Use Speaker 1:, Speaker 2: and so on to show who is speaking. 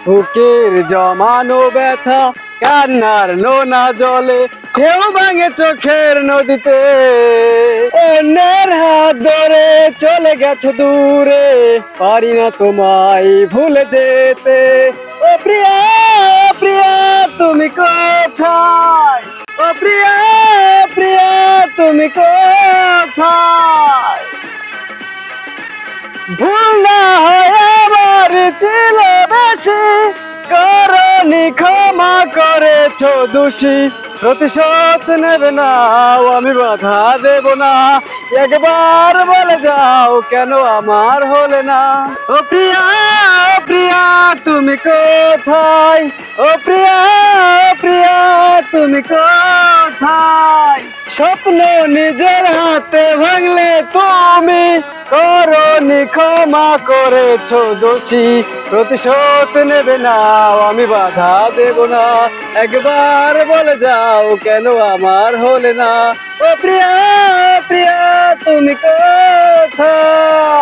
Speaker 1: বুকের জমানো ব্যথা কান্নার নোনা জলে কেউ ভাঙে চোখের নদীতে অন্যের হাত ধরে চলে গেছো দূরে পারি না তোমায় ভুলে যেতে ও প্রিয়া প্রিয়া তুমি কোথায় ও প্রিয়া প্রিয়া তুমি কোথায় ভুল না হয় আমার ছিল বেশি করনি ক্ষমা করেছো দোষী প্রতিশোধ নেবে না আমি বাধা দেব না একবার বলে যাও কেন আমার হলে না ও প্রিয়া প্রিয়া তুমি কোথায় ও প্রিয়া প্রিয়া তুমি কোথায় স্বপ্ন নিজের হাতে ভাঙলে তুমি করনি ক্ষমা করেছো দোষী প্রতিশোধ নেবে না আমি বাধা দেব না একবার বলে যাও কেন আমার হলে না ও প্রিয়া প্রিয়া তুমি কোথায়